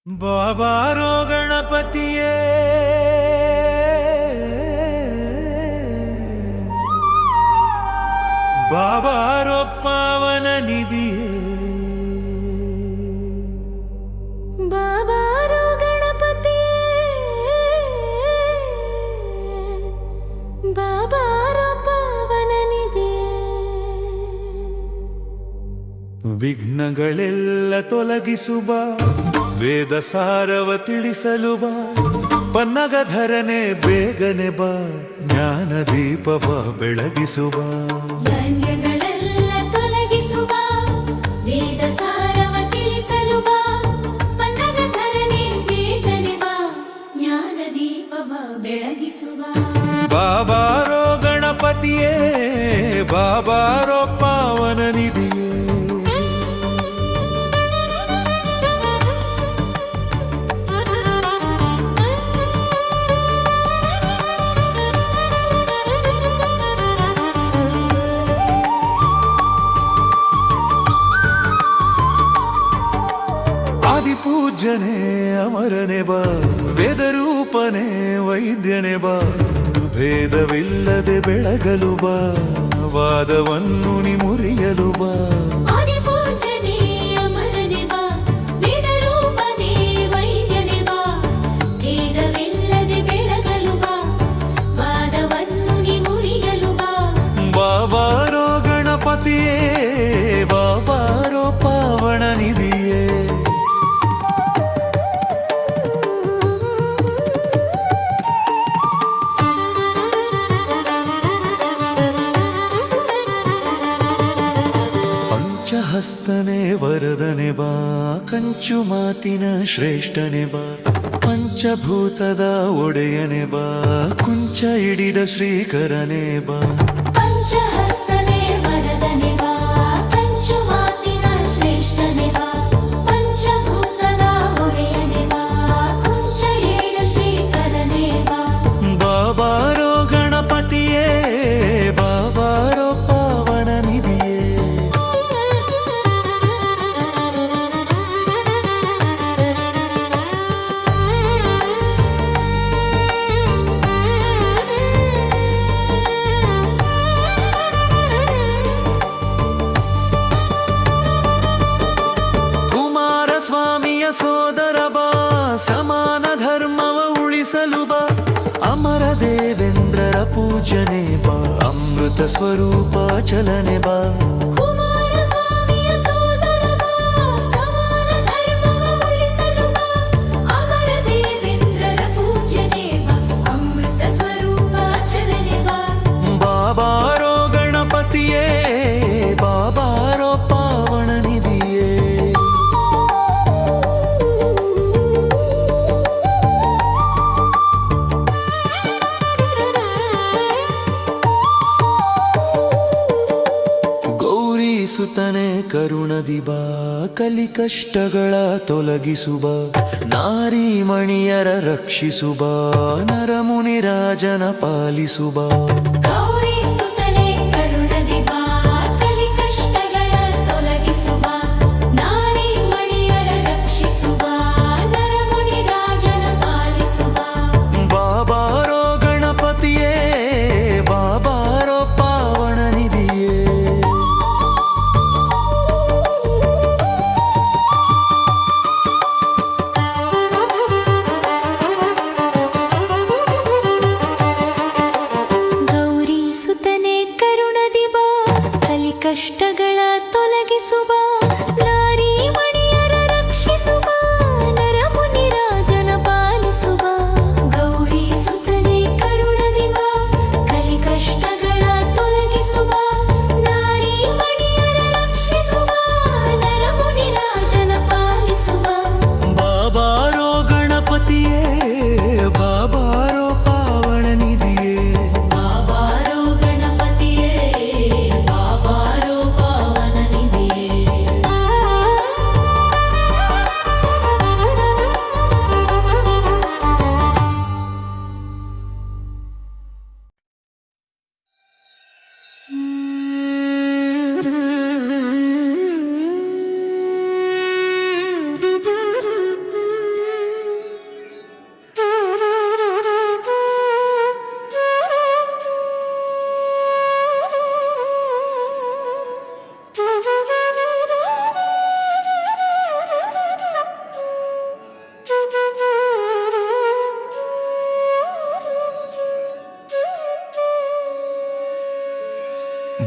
ಬಾಬಾರೋ ಗಣಪತಿಯೇ ಬಾಬಾರೋ ಪಾವನ ನಿಧಿಯೇ ಬಾಬಾರೋ ಗಣಪತಿಯೇ ಬಾಬಾರೋ ಪಾವನ ನಿಧಿಯೇ ವಿಘ್ನಗಳೆಲ್ಲ ತೊಲಗಿಸುವ ವೇದ ಸಾರವ ತಿಳಿಸಲು ಬಾ ಪನ್ನಗಧರನೆ ಬೇಗನೆ ಬಾ ಜ್ಞಾನ ದೀಪವ ಬೆಳಗಿಸುವ ಧನ್ಯಗಳೆಲ್ಲ ತೊಲಗಿಸುವ ವೇದ ಸಾರವ ತಿಳಿಸಲು ಬಾ ಪನ್ನಗಧರನೆ ಬೇಗನೆ ಬಾ ಜ್ಞಾನ ದೀಪವ ಬೆಳಗಿಸುವ ಬಾಬಾರೋ ಗಣಪತಿಯೇ ಬಾಬಾರೋ ಪಾವನ ನಿಧಿಯೇ ಆದಿಪೂಜ್ಯನೇ ಅಮರನೆ ಬಾ ವೇದರೂಪನೇ ವೈದ್ಯನೆ ಬಾ ಭೇದವಿಲ್ಲದೆ ಬೆಳಗಲು ಬಾ ವಾದವನ್ನು ಮುರಿಯಲು ಬಾ ಆದಿಪೂಜ್ಯನೇ ಅಮರನೆ ಬಾ ವೇದರೂಪನೇ ವೈದ್ಯನೆ ಬಾ ಭೇದವಿಲ್ಲದೆ ಬೆಳಗಲು ಬಾ ವಾದವನ್ನು ಮುರಿಯಲು ಬಾ ಬಾಬಾರೋ ಗಣಪತಿಯೇ ಬಾಬಾರೋ ಪಾವನ ನಿಧಿಯೇ ಹಸ್ತನೆ ವರದನೆ ಬಾ ಕಂಚು ಮಾತಿನ ಶ್ರೇಷ್ಠನೆ ಬಾ ಪಂಚಭೂತದ ಒಡೆಯನೆ ಬಾ ಕುಂಚ ಹಿಡಿದ ಶ್ರೀಕರನೆ ಬಾ ಪಂಚಹಸ್ತನೆ ವರದನೆ ಬಾ ಕಂಚು ಮಾತಿನ ಶ್ರೇಷ್ಠನೆ ಬಾ ಪಂಚಭೂತದ ಒಡೆಯನೆ ಬಾ ಕುಂಚ ಹಿಡಿದ ಶ್ರೀಕರನೆ ಬಾ ಬಾಬಾರೋ ಗಣಪತಿಯೇ ಬಾಬಾರೋ ಪಾವನ ನಿಧಿಯೇ ಸ್ವಾಮಿಯ ಸೋದರ ಬಾ ಸಮಾನ ಧರ್ಮವ ಉಳಿಸಲು ಬಾ ಅಮರ ದೇವೇಂದ್ರರ ಪೂಜನೆ ಬಾ ಅಮೃತ ಸ್ವರೂಪ ಚಲನೆ ಬಾ ಕುಮಾರಸ್ವಾಮಿಯ ಸೋದರ ಬಾ ಸಮಾನ ಧರ್ಮವ ಉಳಿಸಲು ಬಾ ಅಮರ ದೇವೇಂದ್ರರ ಪೂಜನೆ ಬಾ ಅಮೃತ ಸ್ವರೂಪ ಚಲನೆ ಬಾ ಬಾಬಾರೋ ಗಣಪತಿಯೇ ಬಾಬಾರೋ ಪಾವನ ನಿಧಿಯೇ ಸುತನೆ ಕರುಣದಿ ಬಾ ಕಲಿ ಕಷ್ಟಗಳ ತೊಲಗಿಸುವ ನಾರಿ ಮಣಿಯರ ರಕ್ಷಿಸುವ ನರಮುನಿ ರಾಜನ ಪಾಲಿಸುವ ಗೌರಿ ಸುತನೆ ಕರುಣದಿ ಬಾ ಕಲಿ ಕಷ್ಟಗಳ ತೊಲಗಿಸುವ ನಾರಿ ಮಣಿಯರ ರಕ್ಷಿಸುವ ನರಮುನಿ ರಾಜನ ಪಾಲಿಸುವ ಬಾಬಾರೋ ಗಣಪತಿಯೇ ಬಾಬಾರೋ ಪಾವನ ನಿಧಿಯೇ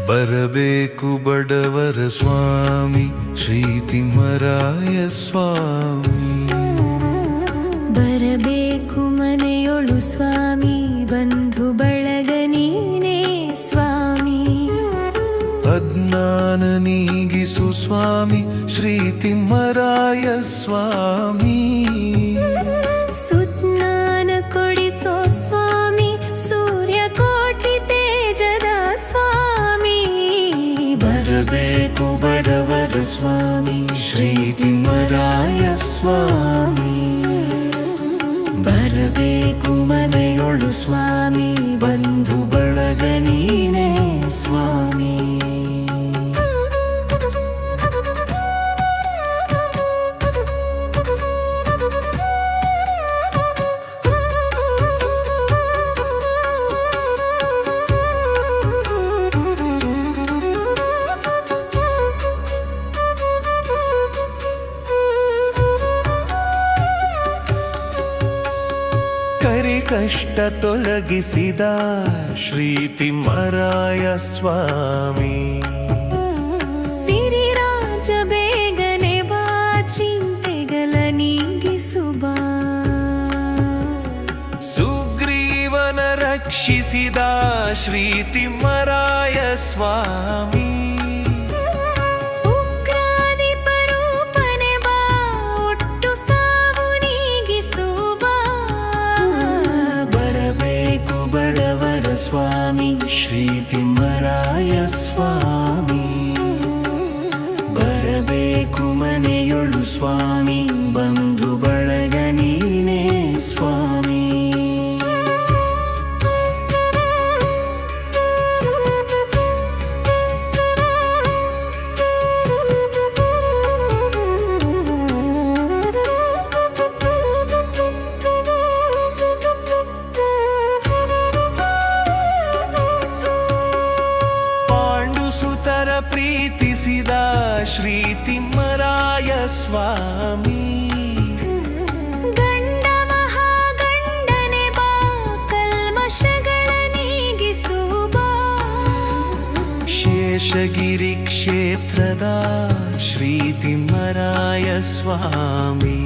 ಬರಬೇಕು ಬಡವರ ಸ್ವಾಮಿ ಶ್ರೀ ತಿಮ್ಮರಾಯ ಸ್ವಾಮಿ. ಬರಬೇಕು ಮನೆಯೊಳು ಸ್ವಾಮಿ ಬಂಧು ಬಳಗ ನೀನೇ ಸ್ವಾಮಿ. ಅಜ್ಞಾನ ನೀಗಿಸು ಸ್ವಾಮಿ ಶ್ರೀ ತಿಮ್ಮರಾಯ ಸ್ವಾಮಿ. ಸುಜ್ಞಾನ ಕೊಡಿಸೋ ಸ್ವಾಮಿ ಸೂರ್ಯಕೋಟಿ ತೇಜದ ಸ್ವಾಮಿ. ಬರಬೇಕು ಬಡವರ ಸ್ವಾಮಿ ಶ್ರೀ ತಿಮ್ಮರಾಯ ಸ್ವಾಮಿ. ಬರಬೇಕು ಮನೆಯೊಳು ಸ್ವಾಮಿ ಬಂಧು ಬಳಗ ನೀನೇ ಸ್ವಾಮಿ. ಕರಿ ಕಷ್ಟ ತೊಲಗಿಸಿದ ಶ್ರೀ ತಿಮ್ಮರಾಯ ಸ್ವಾಮಿ. ಸಿರಿರಾಜ ಬೇಗನೆ ಬಾ ಚಿಂತೆಗಳ ನೀಗಿಸುವ. ಸುಗ್ರೀವನ ರಕ್ಷಿಸಿದ ಶ್ರೀ ತಿಮ್ಮರಾಯ ಸ್ವಾಮಿ. ಉಗ್ರಾಧಿಪರೂಪನೆ ಬಾ ಒಟ್ಟು ಸಾವು ನೀಗಿಸುವ. ಬರಬೇಕು ಬಡವರ ಸ್ವಾಮಿ ಶ್ರೀ ತಿಮ್ಮರಾಯ ಸ್ವಾಮಿ. ಬರಬೇಕು ಮನೆಯೊಳು ಸ್ವಾಮಿ ಬಂಧು ಬಳಗ ನೀನೇ ಸ್ವಾಮಿ. ಪಾಂಡುಸುತರ ಪ್ರೀತಿಸಿದ ಶ್ರೀ ತಿಮ್ಮರಾಯ ಸ್ವಾಮಿ. ಗಂಡ ಮಹಾಗಂಡನೆ ಬಾ ಕಲ್ಮಶಗಳ ನೀಗಿಸುವ. ಶೇಷಗಿರಿ ಕ್ಷೇತ್ರದ ಶ್ರೀ ತಿಮ್ಮರಾಯ ಸ್ವಾಮಿ.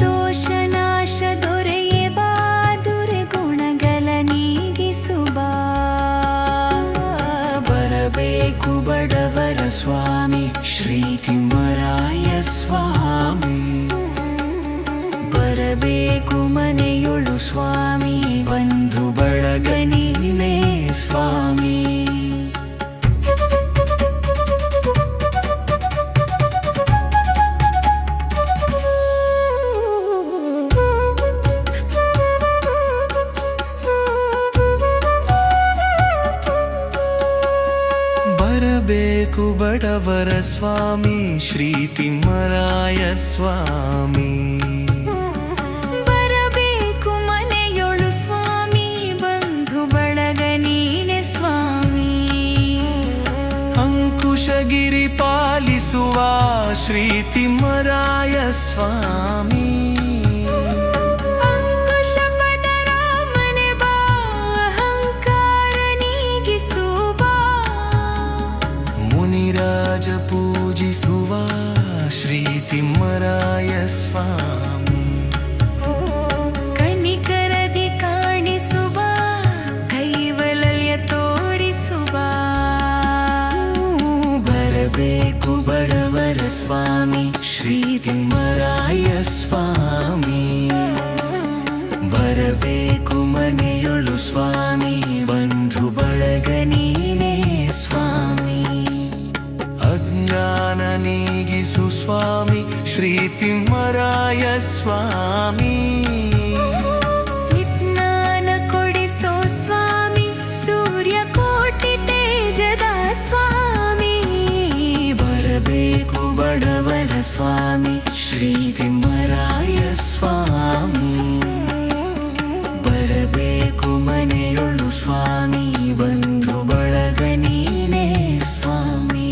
ದೋಷನಾಶ ದೊರೆಯೇ ಬಾ ದುರ್ಗುಣಗಳ ನೀಗಿಸುವ. ಬರಬೇಕು ಬಡವರ ಸ್ವಾಮಿ ಶ್ರೀ ತಿಮ್ಮರಾಯ ಸ್ವಾಮಿ. ಬರಬೇಕು ಮನೆಯೊಳು ಸ್ವಾಮಿ ಬಂಧು ಬಳಗ ನೀನೇ ಸ್ವಾಮಿ. ಬರಬೇಕು ಬಡವರ ಸ್ವಾಮಿ ಶ್ರೀ ತಿಮ್ಮರಾಯ ಸ್ವಾಮಿ. ಬರಬೇಕು ಮನೆಯೊಳು ಸ್ವಾಮಿ ಬಂಧು ಬಳಗ ನೀನೆ ಸ್ವಾಮಿ. ಅಂಕುಶಗಿರಿ ಪಾಲಿಸುವ ಶ್ರೀ ತಿಮ್ಮರಾಯ ಸ್ವಾಮಿ. ಅಂಕುಶಪಟರಾಮನೆ ಬಾ ಅಹಂಕಾರ ನೀಗಿಸುವ. ಮುನಿರಾಜ ಪೂಜಿಸುವ ಶ್ರೀ ತಿಮ್ಮರಾಯ ಸ್ವಾಮಿ. ಕನಿಕರದಿ ಕಾಣಿಸುವ ಕೈವಲಯ ತೋರಿಸುವ. ಬರಬೇಕು ಬಡವರ ಸ್ವಾಮಿ ಶ್ರೀ ತಿಮ್ಮರಾಯ ಸ್ವಾಮಿ. ಬರಬೇಕು ಮನೆಯೊಳು ಸ್ವಾಮಿ ಬಂಧು ಬಳಗ ನೀನೇ ಸ್ವಾಮಿ. ಅಜ್ಞಾನ ನೀಗಿಸು ಸ್ವಾಮಿ ಶ್ರೀ ತಿಮ್ಮರಾಯ ಸ್ವಾಮಿ. ಸುಜ್ಞಾನ ಕೊಡಿಸೋ ಸ್ವಾಮಿ ಸೂರ್ಯಕೋಟಿ ತೇಜದ ಸ್ವಾಮಿ. ಬರಬೇಕು ಬಡವರ ಸ್ವಾಮಿ ಶ್ರೀ ತಿಮ್ಮರಾಯ ಸ್ವಾಮಿ. ಬರಬೇಕು ಮನೆಯೊಳು ಸ್ವಾಮಿ ಬಂಧು ಬಳಗ ನೀನೇ ಸ್ವಾಮಿ.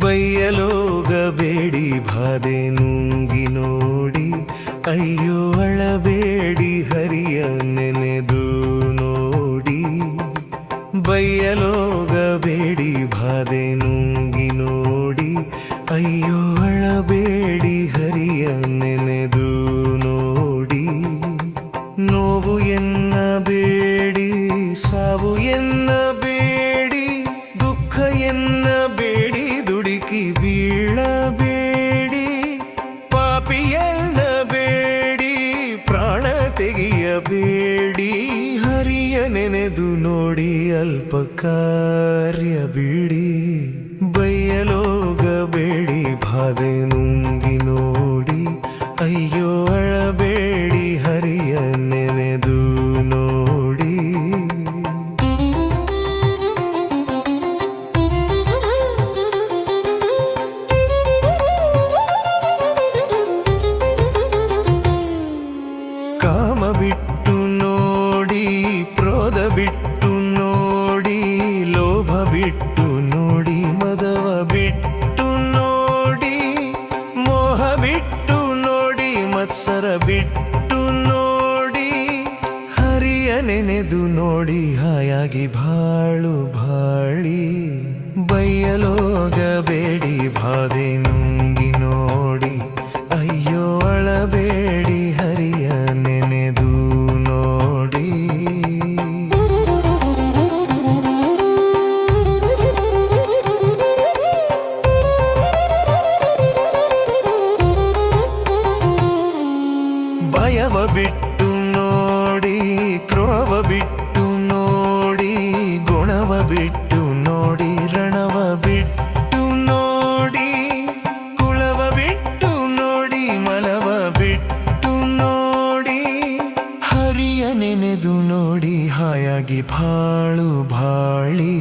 ಬಯ್ಯಲೋಗಬೇಡಿ ಬಾಧೆ ನುಂಗಿ ನೋಡಿ, ಅಯ್ಯೋ ಅಳಬೇಡಿ ಹರಿಯ ನೆನೆದು ನೋಡಿ. ಬಯ್ಯಲೋಗಬೇಡಿ ಬಾಧೆ ನುಂಗಿ ನೋಡಿ, ಅಯ್ಯೋ ಅಳಬೇಡಿ ಹರಿಯ ನೆನೆದು ನೋಡಿ. ನೋವು ಎನ್ನಬೇಡಿ, ಸಾವು ಎನ್ನಬೇಡಿ, ದುಃಖ ಎನ್ನಬೇಡಿ, ದುಡುಕಿ ಬೀಳಬೇಡಿ. ಪಾಪಿ ಎನ್ನಬೇಡಿ, ಪ್ರಾಣ ತೆಗೆಯಬೇಡಿ, ಹರಿಯ ನೆನೆದು ನೋಡಿ ಅಲ್ಪ ಕಾರ್ಯ ಬಿಡಿ. ಬಯ್ಯಲೋಗಬೇಡಿ ಬಾಧೆ ನುಂಗಿ ನೋಡಿ, ಅಯ್ಯೋ ಅಳಬೇಡಿ ಹರಿಯ ನೆನೆದು ನೋಡಿ. ಕಾಮ ಬಿಟ್ಟು ನೋಡಿ, ಕ್ರೋಧ ಬಿಟ್ಟು ನೋಡಿ, ಲೋಭ ಬಿಟ್ಟು ನೋಡಿ, ಮದವ ಬಿಟ್ಟು ನೋಡಿ, ಮೋಹ ಬಿಟ್ಟು ನೋಡಿ, ಮತ್ಸರ ಬಿಟ್ಟು ನೋಡಿ, ಹರಿಯ ನೆನೆದು ನೋಡಿ ಹಾಯಾಗಿ ಬಾಳು ಬಾಳಿ. ಬಯ್ಯಲೋಗಬೇಡಿ ಬಾಧೆ ನುಂಗಿ ನೋಡಿ, ಅಯ್ಯೋ ಅಳಬೇಡಿ ಹರಿಯ ನೆನೆದು ನೋಡಿ. ಭಯವ ಬಿಟ್ಟು ನೋಡಿ, ಕ್ರೋಧ ಬಿಟ್ಟು ನೋಡಿ, ಗುಣವ ಬಿಟ್ಟು ನೋಡಿ, ರಣವ ಬಿಟ್ಟು ನೋಡಿ, ಕುಳವ ಬಿಟ್ಟು ನೋಡಿ, ಮಲವ ಬಿಟ್ಟು ನೋಡಿ, ಹರಿಯ ನೆನೆದು ನೋಡಿ ಹಾಯಾಗಿ ಬಾಳು ಬಾಳಿ.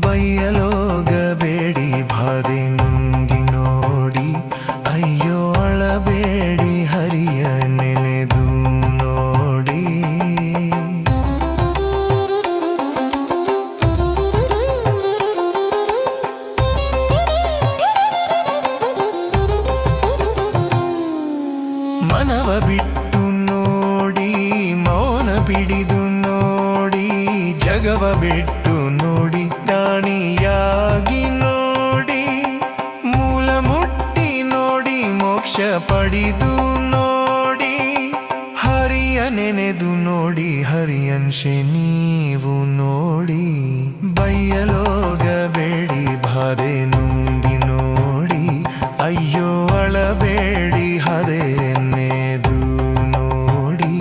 ಬಯ್ಯಲೋಗಬೇಡಿ ಬಾಧೆ ನುಂಗಿ ನೋಡಿ, ಅಯ್ಯೋ ಅಳಬೇಡಿ ಹರಿಯ ನೆನೆದು ನೋಡಿ. ಮನವ ಬಿಟ್ಟು ನೋಡಿ, ಮೌನ ಬಿಡಿದು ನೋಡಿ, ಜಗವ ಬಿಟ್ಟು ನೋಡಿ, ಜ್ಞಾನಿಯಾಗಿ ನೋಡಿ, ಮೂಲ ಮುಟ್ಟಿ ನೋಡಿ, ಮೋಕ್ಷ ಪಡಿದು ನೋಡಿ, ಹರಿಯ ನೆನೆದು ನೋಡಿ, ಹರಿಯಂಶೆ ನೀವು ನೋಡಿ. ಬಯ್ಯಲೋಗಬೇಡಿ ಬಾಧೆ ನುಂಗಿ ನೋಡಿ, ಅಯ್ಯೋ ಅಳಬೇಡಿ ಹದೆ ನೆನೆದು ನೋಡಿ.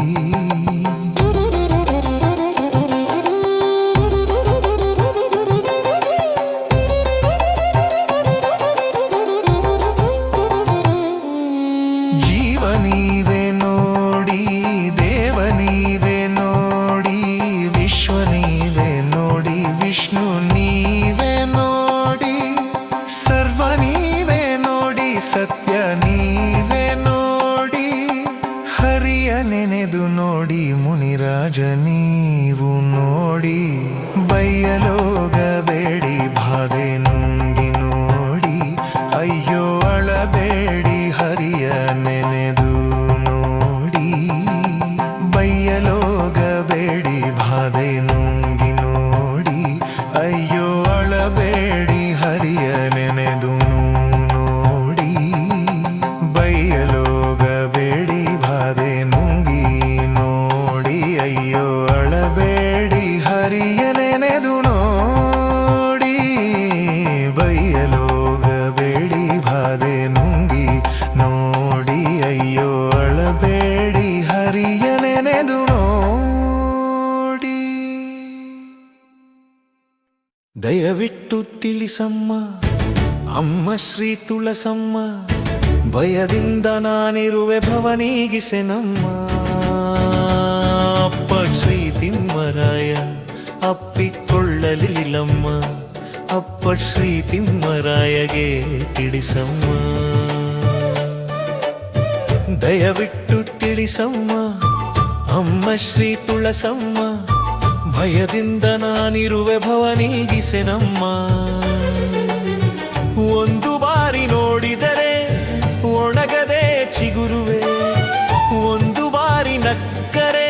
ಜೀವ ನೀವೇ ನೋಡಿ, ದೇವ ನೀವೇ ನೋಡಿ, ವಿಶ್ವ ನೀವೇ ನೋಡಿ, ವಿಷ್ಣು ನೀವೇ ನೋಡಿ, ಸರ್ವ ನೀವೇ ನೋಡಿ, ಸತ್ಯ ನೀವೇ ನೋಡಿ, ಹರಿಯ ನೆನೆದು ನೋಡಿ, ಮುನಿರಾಜ ನೀವು ನೋಡಿ. ಬಯ್ಯಲೋಗಬೇಡಿ ಬಾಧೆ ನುಂಗಿ ನೋಡಿ, ಅಯ್ಯೋ ಅಳಬೇಡಿ ಹರಿಯ ನೆನೆದು ನೋಡಿ. ಬಯ್ಯಲೋಗಬೇಡಿ ಬಾಧೆ ನುಂಗಿ ನೋಡಿ, ಅಯ್ಯೋ ಅಳಬೇಡಿ ಹರಿಯ ನೆನೆದು ನೋಡಿ. ಬಯ್ಯಲೋಗಬೇಡಿ ಬಾಧೆ ನುಂಗಿ ನೋಡಿ, ಅಯ್ಯೋ ಅಳಬೇಡಿ ಹರಿಯ ನೆನೆದು ನೋಡಿ. ಬಯ್ಯಲೋಗಬೇಡಿ ಬಾಧೆ ನುಂಗಿ ನೋಡಿ, ಅಯ್ಯೋ ಅಳಬೇಡಿ ಹರಿಯ ನೆನೆದು ನೋಡಿ. ದಯವಿಟ್ಟು ತಿಳಿಸಮ್ಮ ಅಮ್ಮ ಶ್ರೀ ತುಳಸಮ್ಮ, ಭಯದಿಂದ ನಾನಿರುವೆ ಭವನೀಗಿಸೆ ನಮ್ಮ. ಅಪ್ಪ ಶ್ರೀ ತಿಮ್ಮರಾಯ ಅಪ್ಪಿಕೊಳ್ಳಲಿಲ್ಲಮ್ಮ, ಅಪ್ಪ ಶ್ರೀ ತಿಮ್ಮರಾಯಗೆ ತಿಳಿಸಮ್ಮ. ದಯವಿಟ್ಟು ತಿಳಿಸಮ್ಮ ಅಮ್ಮ ಶ್ರೀ ತುಳಸಮ್ಮ, ಭಯದಿಂದ ನಾನಿರುವೆ ಭವನೀಗಿಸೆ ನಮ್ಮ. ಒಂದು ಬಾರಿ ನೋಡಿದರೆ ಒಣಗದೆ ಚಿಗುರುವೆ, ಒಂದು ಬಾರಿ ನಕ್ಕರೆ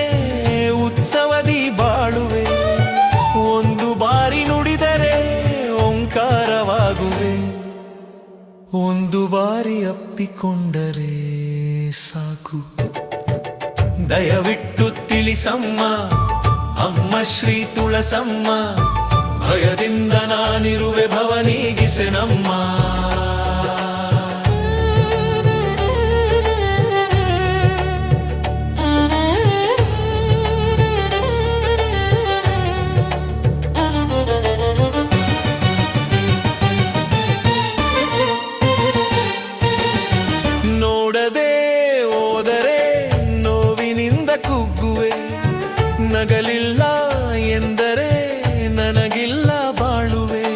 ಉತ್ಸವದಿ ಬಾಳುವೆ, ಒಂದು ಬಾರಿ ನುಡಿದರೆ ಓಂಕಾರವಾಗುವೆ, ಒಂದು ಬಾರಿ ಅಪ್ಪಿಕೊಂಡರೆ ಸಾಕು. ದಯವಿಟ್ಟು ತಿಳಿಸಮ್ಮ ಅಮ್ಮ ಶ್ರೀ ತುಳಸಮ್ಮ, ಭಯದಿಂದ ನಾನಿರುವೆ ಭವನೀಗಿಸೆನಮ್ಮ. ನೋಡದೆ ಹೋದರೆ ನೋವಿನಿಂದ ಕುಗ್ಗುವೆ, ನಗಲಿಲ್ಲ ಎಂದರೆ ನನಗಿಲ್ಲ ಬಾಳುವೆ,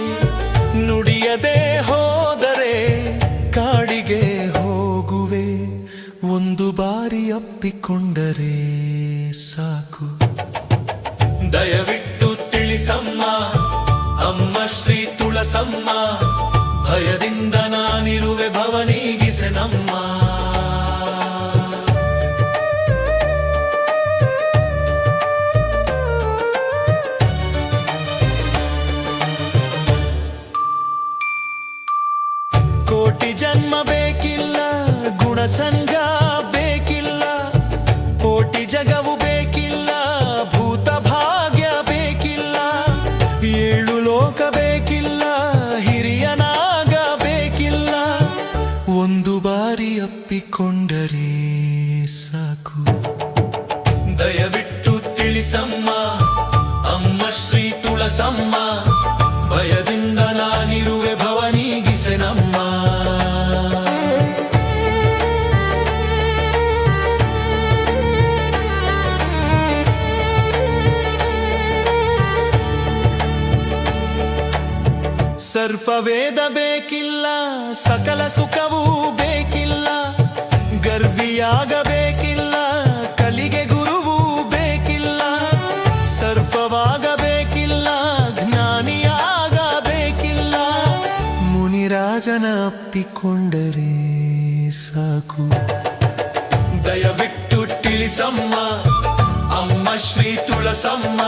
ನುಡಿಯದೆ ಹೋದರೆ ಕಾಡಿಗೆ ಹೋಗುವೆ, ಒಂದು ಬಾರಿ ಅಪ್ಪಿಕೊಂಡರೆ ಸಾಕು. ದಯವಿಟ್ಟು ತಿಳಿಸಮ್ಮ ಅಮ್ಮ ಶ್ರೀ ತುಳಸಮ್ಮ, ಭಯದಿಂದ ನಾನಿರುವೆ ಭವನೀಗಿಸೆನಮ್ಮ. ಕೋಟಿ ಜನ್ಮ ಬೇಕಿಲ್ಲ, ಗುಣಸಂಗ ಬೇಕಿಲ್ಲ, ಕೋಟಿ ಜಗವು ಬೇಕಿಲ್ಲ, ಭೂತ ಭಾಗ್ಯ ಬೇಕಿಲ್ಲ, ಏಳು ಲೋಕ ಬೇಕಿಲ್ಲ, ಹಿರಿಯನಾಗ ಬೇಕಿಲ್ಲ, ಒಂದು ಬಾರಿ ಅಪ್ಪಿಕೊಂಡರೆ ಸಾಕು. ದಯವಿಟ್ಟು ತಿಳಿಸಮ್ಮ ಅಮ್ಮ ಶ್ರೀ ತುಳಸಮ್ಮ, ಭಯದಿಂದ ನಾನಿರುವೆ ಭವನೀಗಿಸೆನಮ್ಮ. ಸರ್ಫವೇದ ಬೇಕಿಲ್ಲ, ಸಕಲ ಸುಖವೂ ಬೇಕಿಲ್ಲ, ಗರ್ವಿಯಾಗಬೇಕಿಲ್ಲ, ಕಲಿಗೆ ಗುರುವೂ ಬೇಕಿಲ್ಲ, ಸರ್ಫವಾಗಬೇಕಿಲ್ಲ, ಜ್ಞಾನಿಯಾಗಬೇಕಿಲ್ಲ, ಮುನಿರಾಜನ ಅಪ್ಪಿಕೊಂಡರೆ ಸಾಕು. ದಯವಿಟ್ಟು ತಿಳಿಸಮ್ಮ ಅಮ್ಮ ಶ್ರೀ ತುಳಸಮ್ಮ,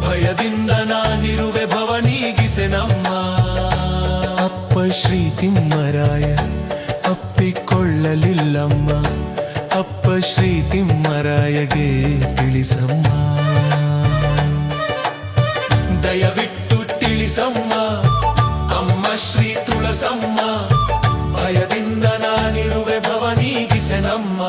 ಭಯದಿಂದ ನಾನಿರುವೆ ಭವನೀಗಿಸೆನಮ್ಮ. ಅಪ್ಪ ಶ್ರೀ ತಿಮ್ಮರಾಯ ಅಪ್ಪಿಕೊಳ್ಳಲಿಲ್ಲಮ್ಮ, ಅಪ್ಪ ಶ್ರೀ ತಿಮ್ಮರಾಯಗೆ ತಿಳಿಸಮ್ಮ. ದಯವಿಟ್ಟು ತಿಳಿಸಮ್ಮ ಅಮ್ಮ ಶ್ರೀ ತುಳಸಮ್ಮ, ಭಯದಿಂದ ನಾನಿರುವೆ ಭವನೀಗಿಸೆನಮ್ಮ.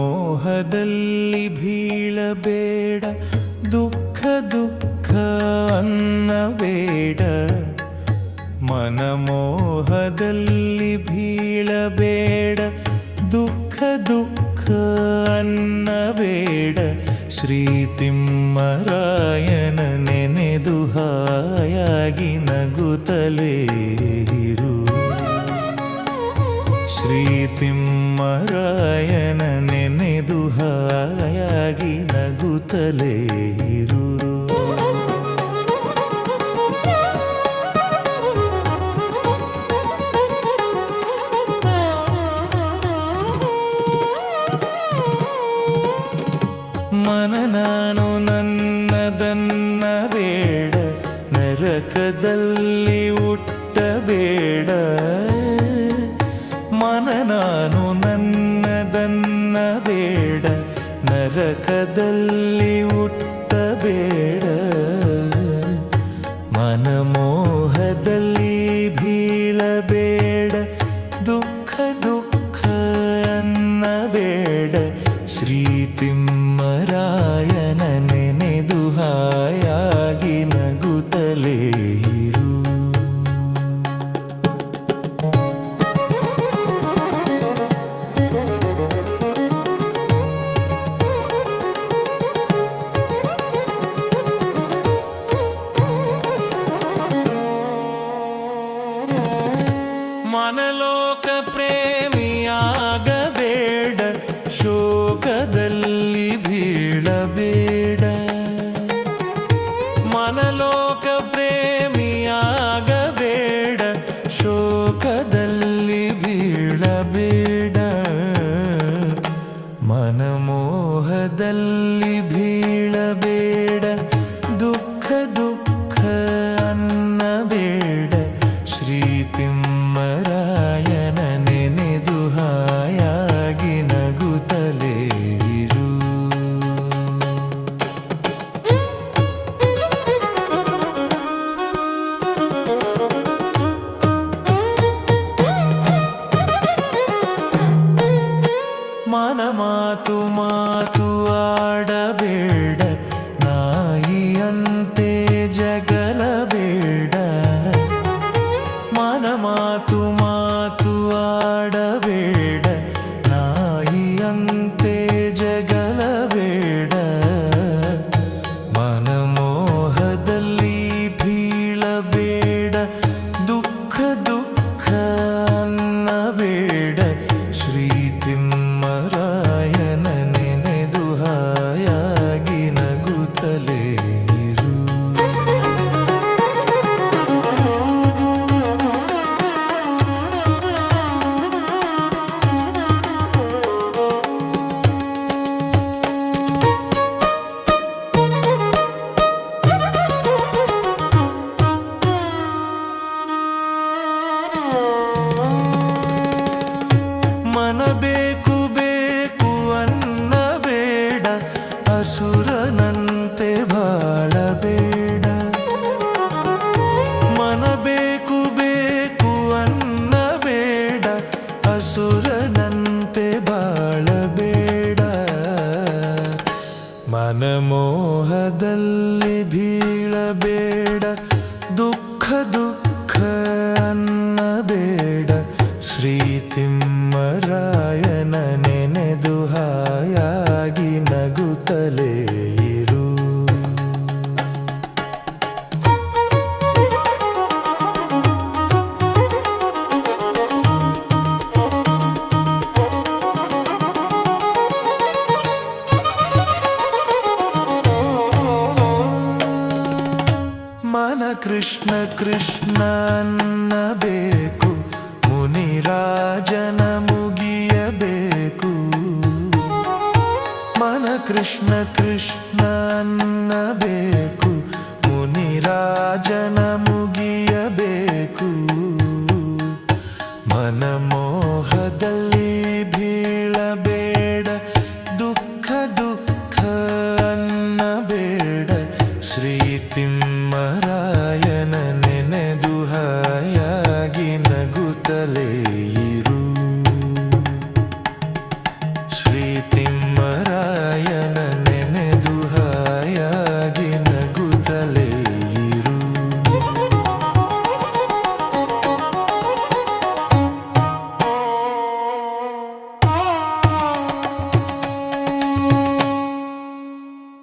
ಮನಮೋಹದಲ್ಲಿ ಬೀಳಬೇಡ, ದುಃಖ ದುಃಖ ಅನ್ನಬೇಡ, ಮನಮೋಹದಲ್ಲಿ ಬೀಳಬೇಡ, ದುಃಖ ದುಃಖ ಅನ್ನಬೇಡ, ಶ್ರೀ ತಿಮ್ಮರಾಯನ ನೆನೆದು ಹಾಯಾಗಿ ನಗುತ್ತಲೇ ಇರು. ಶ್ರೀ ತಿಮ್ಮರಾಯನ ನೆನೆದು ಹಾಯಾಗಿ ನಗುತ್ತಲೇ ಇರು. ಮನ ನಾನು ನನ್ನದನ್ನ ಬೇಡ, ನರಕದಲ್ಲಿ ಹುಟ್ಟಬೇಡ, ಮನ ನಾನು ನನ್ನದನ್ನ ಬೇಡ, ನರಕದಲ್ಲಿ ಹುಟ್ಟಬೇಡ, ಮನಮೋಹದಲ್ಲಿ ಬೀಳಬೇಡ, ದುಃಖ ದುಃಖ ಅನ್ನಬೇಡ, ಶ್ರೀ ತಿಮ್ಮರಾಯನ ನೆನೆದು ಹಾಯಾಗಿ ನಗುತ್ತಲೇ ಇರು. ಬೀಳಬೇಡ ದುಃಖ ದುಃಖ ಅನ್ನಬೇಡ ಶ್ರೀ ತಿಮ್ಮರಾಯನ ನೆನೆದು ಹಾಯಾಗಿ ನಗುತ್ತಲೇ ಇರು. ಮನ ಮಾತು ಮಾತು ಆಡಬೇಡ ನಾಯಿಯಂತೆ ಜಗಲಬೇಡ. ಮನ ಮಾತು ಮಾತು ಆಡಬೇಡ ನಾಯಿಯಂತೆ ಜಗಲಬೇಡ. ಮನಮೋಹದಲ್ಲಿ ಬೀಳಬೇಡ ದುಃಖ ದುಃಖ ಅನ್ನಬೇಡ ಶ್ರೀ ತಿಮ್ಮರಾಯನ ನೆನೆದು ಹಾಯಾಗಿ ನಗುತ್ತಲೇ ಇರು. ಮನ ಬೇಕು ಬೇಕು ಅನ್ನಬೇಡ ಅಸುರನಂತೆ ಬಾಳಬೇಡ. ಮನ ಬೇಕು ಬೇಕು ಅನ್ನಬೇಡ ಅಸುರನಂತೆ ಬಾಳಬೇಡ. ಮನಮೋಹದಲ್ಲಿ ಬೀಳಬೇಡ ದುಃಖ ದುಃಖ ಅನ್ನಬೇಡ ಶ್ರೀ ತಿಮ್ಮರಾಯನ ನೆನೆದು ಹಾಯಾಗಿ ನಗುತ್ತಲೇ ಇರು. ಮನ ಕೃಷ್ಣ ಕೃಷ್ಣ ಅನ್ನಬೇಕು ಮುನಿರಾಜನ ಮುಗಿಯಬೇಕು. ಮನ ಕೃಷ್ಣ ಕೃಷ್ಣ ಅನ್ನಬೇಕು ಮುನಿರಾಜನ